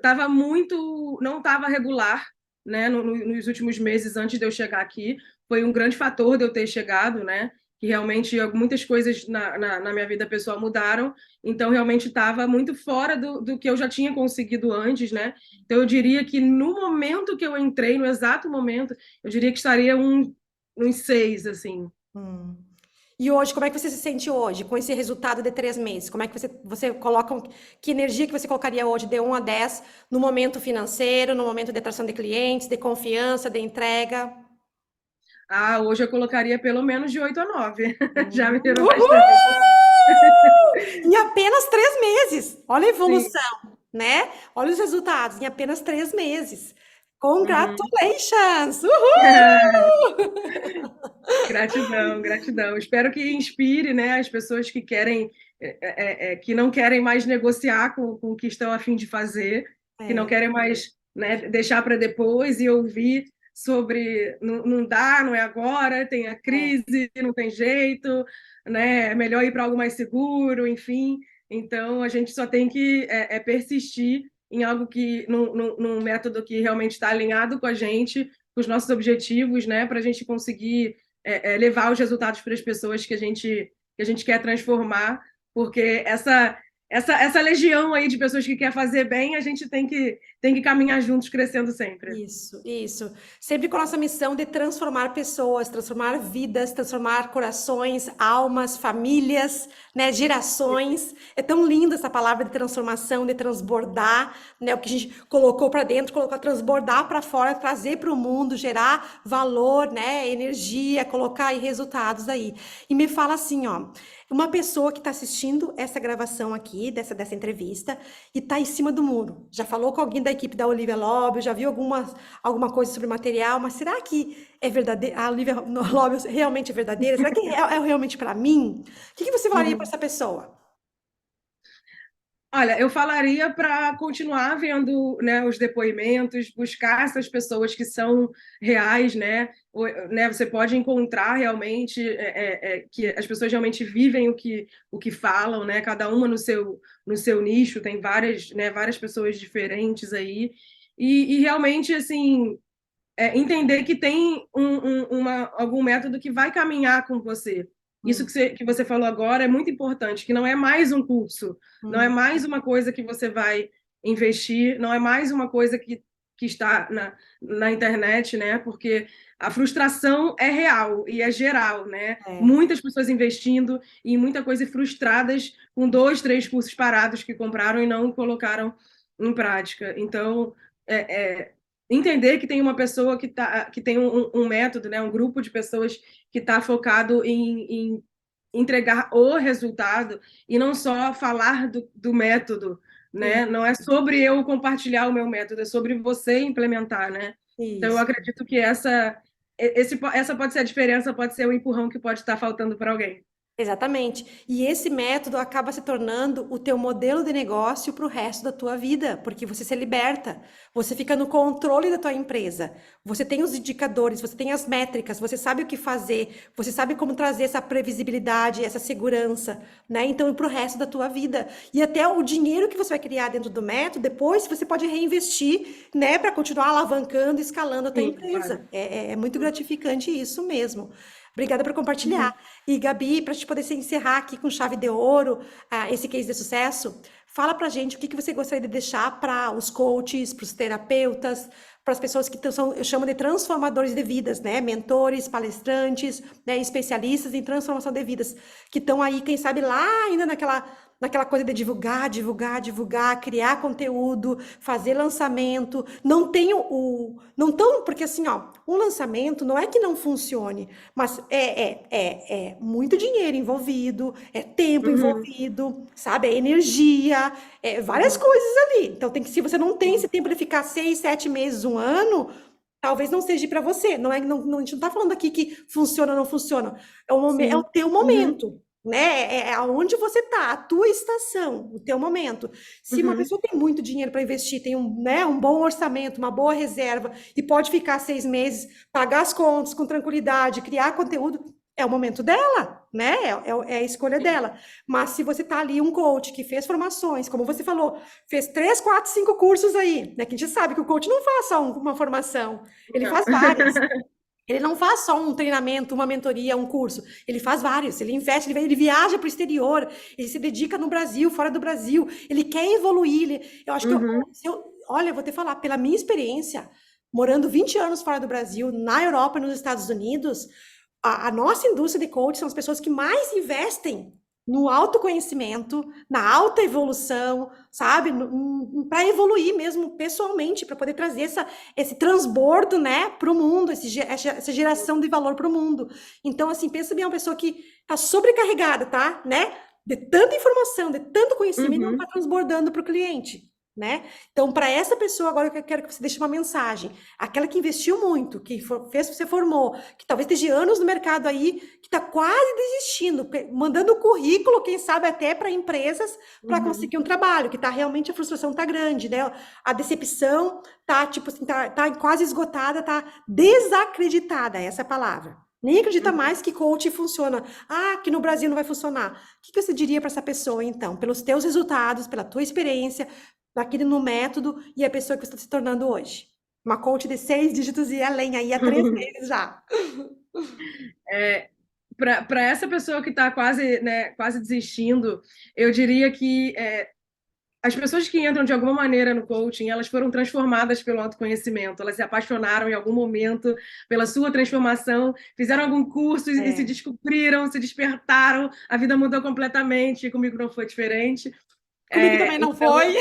não estava regular, né, nos últimos meses antes de eu chegar aqui. Foi um grande fator de eu ter chegado, né, que realmente muitas coisas na minha vida pessoal mudaram. Então, realmente estava muito fora do que eu já tinha conseguido antes, né? Então, eu diria que no momento que eu entrei, no exato momento, eu diria que estaria uns 6, assim. Hum. E hoje, como é que você se sente hoje, com esse resultado de 3 meses? Como é que você coloca, que energia que você colocaria hoje, de 1 a 10, no momento financeiro, no momento de atração de clientes, de confiança, de entrega? Ah, hoje eu colocaria pelo menos de 8 a 9. Já melhorou bastante. Uhul! Em apenas 3 meses. Olha a Sim. evolução, né? Olha os resultados, em apenas 3 meses. Uhum. Congratulations! Uhul! Gratidão, gratidão. Espero que inspire, né, as pessoas que querem, que não querem mais negociar com o que estão a fim de fazer, que não É, querem mais, né, deixar para depois e ouvir sobre não dá, não é agora, tem a é. crise, não tem jeito, né, é melhor ir para algo mais seguro, enfim. Então, a gente só tem que persistir em algo que, num método que realmente está alinhado com a gente, com os nossos objetivos, né, para a gente conseguir levar os resultados para as pessoas que a gente quer transformar, porque essa legião aí de pessoas que quer fazer bem, a gente tem que caminhar juntos, crescendo sempre. Isso. Sempre com a nossa missão de transformar pessoas, transformar vidas, transformar corações, almas, famílias, né, gerações. É tão linda essa palavra de transformação, de transbordar, né, o que a gente colocou para dentro, colocar transbordar para fora, trazer para o mundo, gerar valor, né, energia, colocar aí resultados aí. E me fala assim, ó, uma pessoa que está assistindo essa gravação aqui, dessa entrevista, e está em cima do muro. Já falou com alguém da equipe da Olivia Lobel, já viu alguma coisa sobre material, mas será que é verdadeira? A Olivia Lobel realmente é verdadeira? Será que é realmente para mim? O que você falaria para essa pessoa? Olha, eu falaria para continuar vendo, né, os depoimentos, buscar essas pessoas que são reais, né? Né, você pode encontrar realmente que as pessoas realmente vivem o que falam, né? Cada uma no seu nicho, tem várias, né, várias pessoas diferentes aí. E realmente, assim, entender que tem algum método que vai caminhar com você. Isso Hum, que você falou agora é muito importante, que não é mais um curso, não é hum, mais uma coisa que você vai investir, não é mais uma coisa que está na internet, né? Porque a frustração é real e é geral, né? é. Muitas pessoas investindo e muita coisa frustradas com 2, 3 cursos parados que compraram e não colocaram em prática. Então, entender que tem uma pessoa que tem um método, né, um grupo de pessoas que está focado em entregar o resultado e não só falar do método, né? Não é sobre eu compartilhar o meu método, é sobre você implementar, né? Então, eu Isso. acredito que essa pode ser a diferença, pode ser o empurrão que pode estar faltando para alguém. Exatamente. E esse método acaba se tornando o teu modelo de negócio para o resto da tua vida, porque você se liberta, você fica no controle da tua empresa, você tem os indicadores, você tem as métricas, você sabe o que fazer, você sabe como trazer essa previsibilidade, essa segurança, né? Então, para o resto da tua vida. E até o dinheiro que você vai criar dentro do método, depois você pode reinvestir, né, para continuar alavancando, escalando a tua Sim, claro. empresa. É muito gratificante isso mesmo. Obrigada por compartilhar. E Gabi, para a gente poder se encerrar aqui com chave de ouro, esse case de sucesso, fala para a gente o que você gostaria de deixar para os coaches, para os terapeutas, para as pessoas que são, eu chamo de transformadores de vidas, né? Mentores, palestrantes, né? Especialistas em transformação de vidas, que estão aí, quem sabe, lá ainda naquela coisa de divulgar, criar conteúdo, fazer lançamento. Não tem não tão, porque assim, ó, um lançamento não é que não funcione, mas é muito dinheiro envolvido, é tempo Uhum, envolvido, sabe? É energia, várias uhum, coisas ali. Então, se você não tem esse sim, tempo de ficar 6, 7 meses, um ano, talvez não seja para você. A gente não está falando aqui que funciona ou não funciona. É o sim. teu Uhum, momento. Né? É aonde você está, a tua estação, o teu momento. Se uma uhum. pessoa tem muito dinheiro para investir, tem né, um bom orçamento, uma boa reserva, e pode ficar 6 meses, pagar as contas com tranquilidade, criar conteúdo, é o momento dela, né? É a escolha dela. Mas se você tá ali, um coach que fez formações, como você falou, fez 3, 4, 5 cursos aí, né? Que a gente sabe que o coach não faz só uma formação, ele Não. faz várias. Ele não faz só um treinamento, uma mentoria, um curso. Ele faz vários. Ele investe, ele viaja para o exterior. Ele se dedica no Brasil, fora do Brasil. Ele quer evoluir. Eu acho que Uhum, olha, eu vou te falar, pela minha experiência, morando 20 anos fora do Brasil, na Europa e nos Estados Unidos, a nossa indústria de coach são as pessoas que mais investem no autoconhecimento, na alta evolução, sabe? Para evoluir mesmo pessoalmente, para poder trazer esse transbordo, né, para o mundo, essa geração de valor para o mundo. Então, assim, pensa bem, é uma pessoa que está sobrecarregada, tá? Né? De tanta informação, de tanto conhecimento, não está uhum. transbordando para o cliente. Né? Então, para essa pessoa, agora eu quero que você deixe uma mensagem. Aquela que investiu muito, fez, você formou, que talvez esteja anos no mercado aí, que está quase desistindo, mandando currículo, quem sabe até para empresas, para Uhum. conseguir um trabalho, que tá realmente a frustração tá grande, né? A decepção tá tipo assim, tá quase esgotada, tá desacreditada, essa é a palavra. Nem acredita mais que coach funciona. Ah, que no Brasil não vai funcionar. O que que você diria para essa pessoa, então? Pelos teus resultados, pela tua experiência, naquele no método e a pessoa que você está se tornando hoje? Uma coach de 6 dígitos e além, aí há 3 meses já. Para essa pessoa que está quase, né, quase desistindo, eu diria que as pessoas que entram de alguma maneira no coaching, elas foram transformadas pelo autoconhecimento, elas se apaixonaram em algum momento pela sua transformação, fizeram algum curso e se É. descobriram, se despertaram, a vida mudou completamente, comigo não foi diferente. Comigo também não Então, foi.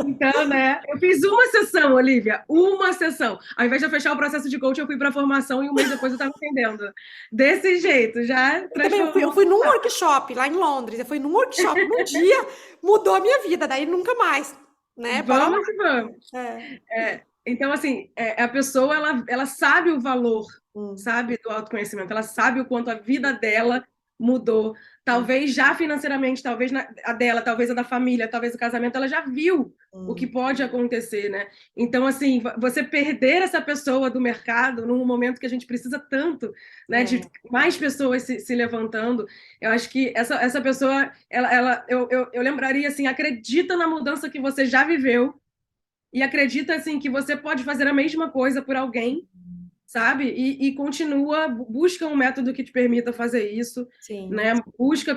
então, né, eu fiz uma sessão, Olivia, uma sessão. Ao invés de eu fechar o processo de coaching, eu fui para a formação e um mês depois eu estava entendendo. Desse jeito, já Eu também eu transformou. fui num workshop lá em Londres. Eu fui num workshop num dia, mudou a minha vida. Daí nunca mais, né? Bora lá. Vamos que vamos. É. Então, assim, a pessoa, ela sabe o valor, Hum, sabe, do autoconhecimento, ela sabe o quanto a vida dela mudou. hum, Talvez já financeiramente, talvez a dela, talvez a da família, talvez o casamento, ela já viu o que hum. pode acontecer, né? Então, assim, você perder essa pessoa do mercado num momento que a gente precisa tanto, né, de É, mais pessoas se levantando, eu acho que essa pessoa, eu lembraria, assim, acredita na mudança que você já viveu, e acredita assim que você pode fazer a mesma coisa por alguém, sabe? E continua, busca um método que te permita fazer isso, sim, né? Busca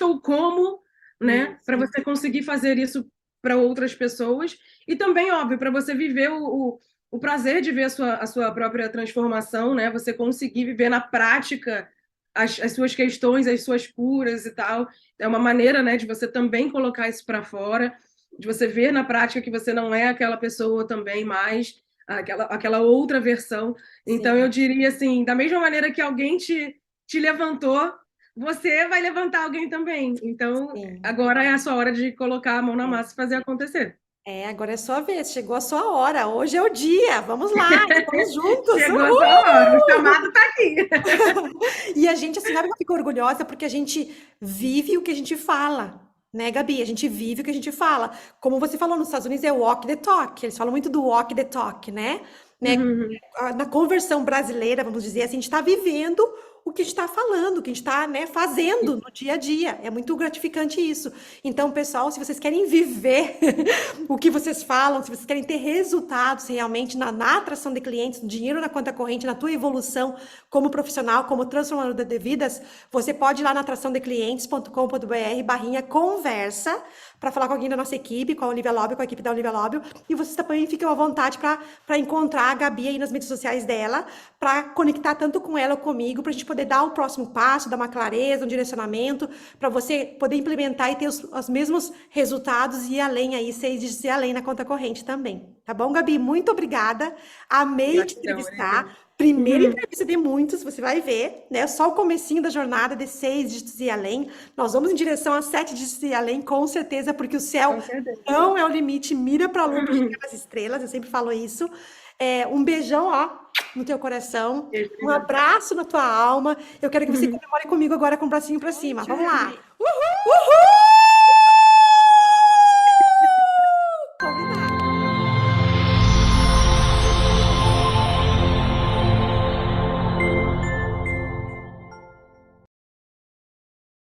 o como, né? Para isso. você conseguir fazer isso para outras pessoas e também, óbvio, para você viver o prazer de ver a sua própria transformação, né? Você conseguir viver na prática as suas questões, as suas curas e tal. É uma maneira, né, de você também colocar isso para fora, de você ver na prática que você não é aquela pessoa também mais, aquela outra versão. Então, eu Sim, diria assim, da mesma maneira que alguém te levantou, você vai levantar alguém também. Então, sim. agora é a sua hora de colocar a mão na É. massa e fazer acontecer. É, agora é sua vez, chegou a sua hora. Hoje é o dia. Vamos lá, estamos juntos. Chegou a sua hora, o Uhul! chamado está aqui. E a gente, assim, sabe que eu fico orgulhosa porque a gente vive o que a gente fala, né, Gabi? A gente vive o que a gente fala. Como você falou, nos Estados Unidos é walk the talk. Eles falam muito do walk the talk, né? Uhum. Na conversão brasileira, vamos dizer assim, a gente está vivendo o que a gente está falando, o que a gente está, né, fazendo no dia a dia. É muito gratificante isso. Então, pessoal, se vocês querem viver o que vocês falam, se vocês querem ter resultados realmente na atração de clientes, no dinheiro na conta corrente, na tua evolução como profissional, como transformador de vidas, você pode ir lá na atraçãodeclientes.com.br/conversa para falar com alguém da nossa equipe, com a Olivia Lobby, com a equipe da Olivia Lobby, e vocês também ficam à vontade para encontrar a Gabi aí nas mídias sociais dela, para conectar tanto com ela ou comigo, para a gente poder dar o próximo passo, dar uma clareza, um direcionamento, para você poder implementar e ter os mesmos resultados e ir além aí, 6 dígitos e além na conta corrente também. Tá bom, Gabi? Muito obrigada. Amei te Gratidão, Olivia. entrevistar. Primeira Uhum. entrevista de muitos, você vai ver, né? Só o comecinho da jornada de 6 dígitos e além. Nós vamos em direção a 7 dígitos e além, com certeza, porque o céu Com certeza. não é o limite. Mira para a lua para chegar Uhum. nas estrelas. Eu sempre falo isso. Um beijão, ó, no teu coração. Beijo, Um Olivia. abraço na tua alma. Eu quero que você comemore comigo agora com o bracinho para cima. Vamos lá. Uhul!